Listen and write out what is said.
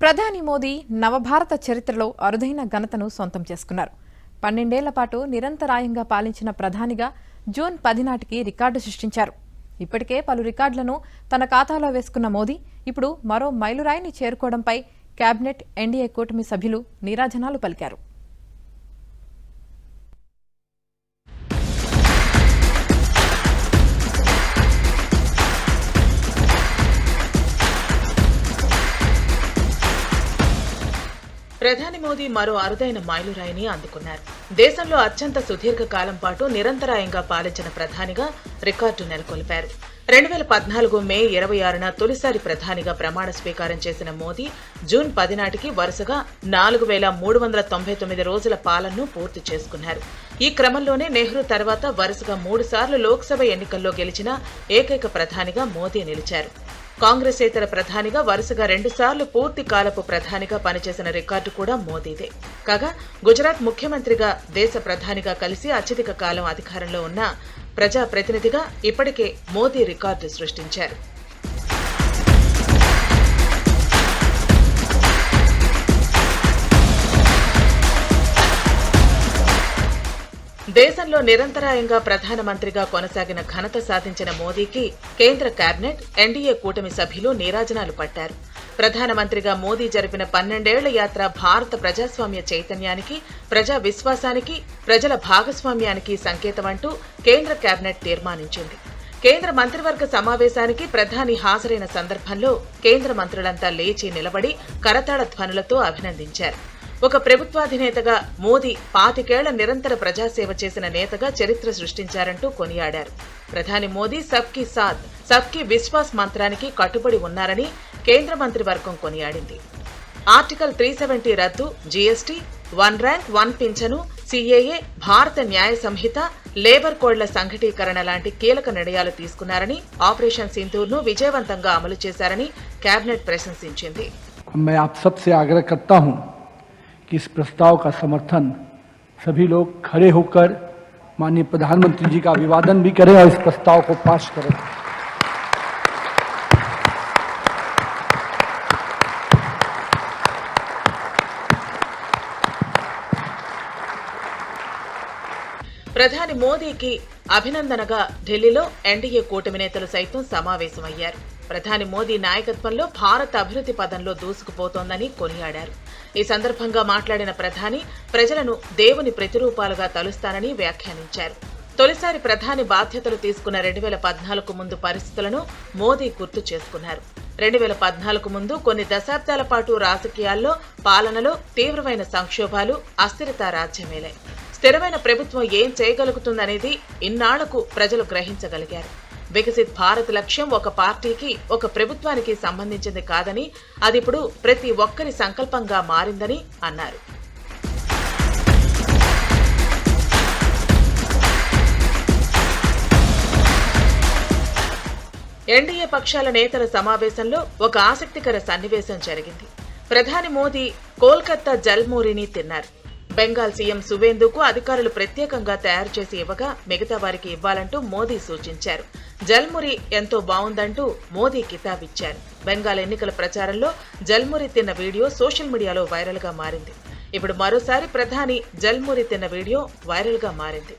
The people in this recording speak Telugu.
ప్రధాని మోదీ నవభారత చరిత్రలో అరుదైన ఘనతను సొంతం చేసుకున్నారు. 12 ఏళ్ల పాటు నిరంతరాయంగా పాలించిన ప్రధానిగా జూన్ 10 నాటికి రికార్డు సృష్టించారు. ఇప్పటికే పలు రికార్డులను తన ఖాతాలో వేసుకున్న మోదీ ఇప్పుడు మరో మైలురాయిని చేరుకోవడంపై కేబినెట్, ఎన్డీఏ కూటమి సభ్యులు నీరాజనాలు పలికారు. ప్రధాని మోదీ మరో అరుదైన మైలురాయిని అందుకున్నారు. దేశంలో అత్యంత సుదీర్ఘ కాలం పాటు నిరంతరాయంగా పాలించిన ప్రధానిగా రికార్డు నెలకొల్పారు. 2014 మే 26న తొలిసారి ప్రధానిగా ప్రమాణ స్వీకారం చేసిన మోదీ జూన్ 10 నాటికి వరుసగా 4399 రోజుల పాలనను పూర్తి చేసుకున్నారు. ఈ క్రమంలోనే నెహ్రూ తర్వాత వరుసగా 3 సార్లు లోక్సభ ఎన్నికల్లో గెలిచిన ఏకైక ప్రధానిగా మోదీ నిలిచారు. కాంగ్రెసేతర ప్రధానిగా వరుసగా 2 సార్లు పూర్తి కాలపు ప్రధానిగా పనిచేసిన రికార్డు కూడా మోదీదే. కాగా గుజరాత్ ముఖ్యమంత్రిగా, దేశ ప్రధానిగా కలిసి అత్యధిక కాలం అధికారంలో ఉన్న ప్రజాప్రతినిధిగా ఇప్పటికే మోదీ రికార్డు సృష్టించారు. దేశంలో నిరంతరాయంగా ప్రధానమంత్రిగా కొనసాగిన ఘనత సాధించిన మోదీకి కేంద్ర కేబినెట్, ఎన్డీఏ కూటమి సభ్యులు నీరాజనాలు పట్టారు. ప్రధానమంత్రిగా మోదీ జరిపిన 12 ఏళ్ల యాత్ర భారత ప్రజాస్వామ్య చైతన్యానికి, ప్రజా విశ్వాసానికి, ప్రజల భాగస్వామ్యానికి సంకేతమంటూ కేంద్ర కేబినెట్ తీర్మానించింది. కేంద్ర మంత్రివర్గ సమావేశానికి ప్రధాని హాజరైన సందర్భంలో కేంద్ర మంత్రులంతా లేచి నిలబడి కరతాళ ధ్వనులతో అభినందించారు. ఒక ప్రభుత్వాధినేతగా మోదీ 25 ఏళ్ల నిరంతర ప్రజాసేవ చేసిన నేతగా చరిత్ర సృష్టించారంటూ కొనియాడారు. ప్రధాని మోదీ సబ్కీ సాథ్, సబ్కీ విశ్వాస్ మంత్రానికి కట్టుబడి ఉన్నారని కేంద్ర మంత్రివర్గం కొనియాడింది. ఆర్టికల్ 370 రద్దు, జీఎస్టీ, 1 ర్యాంక్ 1 పింఛను, సీఏఏ, భారత న్యాయ సంహిత, లేబర్ కోడ్ల సంఘటీకరణ లాంటి కీలక నిర్ణయాలు తీసుకున్నారని, ఆపరేషన్ సింధూర్ను విజయవంతంగా అమలు చేశారని కేబినెట్ ప్రశంసించింది. कि इस प्रस्ताव का समर्थन सभी लोग खड़े होकर माननीय प्रधानमंत्री जी का अभिवादन भी करें और इस प्रस्ताव को पास करें. ప్రధాని మోదీకి అభినందనగా ఢిల్లీలో ఎన్డీఏ కూటమి నేతలు సైతం సమావేశమయ్యారు. ప్రధాని మోదీ నాయకత్వంలో భారత్ అభివృద్ధి పదంలో దూసుకుపోతోందని కొనియాడారు. ఈ సందర్భంగా మాట్లాడిన ప్రధాని ప్రజలను దేవుని ప్రతిరూపాలుగా తలుస్తానని వ్యాఖ్యానించారు. తొలిసారి ప్రధాని బాధ్యతలు తీసుకున్న 2014 ముందు పరిస్థితులను మోదీ గుర్తు చేసుకున్నారు. 2014 ముందు కొన్ని దశాబ్దాల పాటు రాజకీయాల్లో, పాలనలో తీవ్రమైన సంక్షోభాలు, అస్థిరత రాజ్యమేలాయి. స్థిరమైన ప్రభుత్వం ఏం చేయగలుగుతుందనేది ఇన్నాళ్లకు ప్రజలు గ్రహించగలిగారు. వికసిత్ భారత్ లక్ష్యం ఒక పార్టీకి, ఒక ప్రభుత్వానికి సంబంధించింది కాదని, అదిప్పుడు ప్రతి ఒక్కరి సంకల్పంగా మారిందని అన్నారు. ఎన్డీఏ పక్షాల నేతల సమావేశంలో ఒక ఆసక్తికర సన్నివేశం జరిగింది. ప్రధాని మోదీ కోల్కతా జల్మూరిని తిన్నారు. బెంగాల్ సీఎం సువేందుకు అధికారులు ప్రత్యేకంగా తయారు చేసి ఇవ్వగా మిగతా వారికి ఇవ్వాలంటూ మోదీ సూచించారు. జల్మురి ఎంతో బావుందంటూ మోదీ కితాబిచ్చారు. బెంగాల్ ఎన్నికల ప్రచారంలో జల్మురి తిన్న వీడియో సోషల్ మీడియాలో వైరల్ గా మారింది. ఇప్పుడు మరోసారి ప్రధాని జల్మురి తిన్న వీడియో వైరల్ గా మారింది.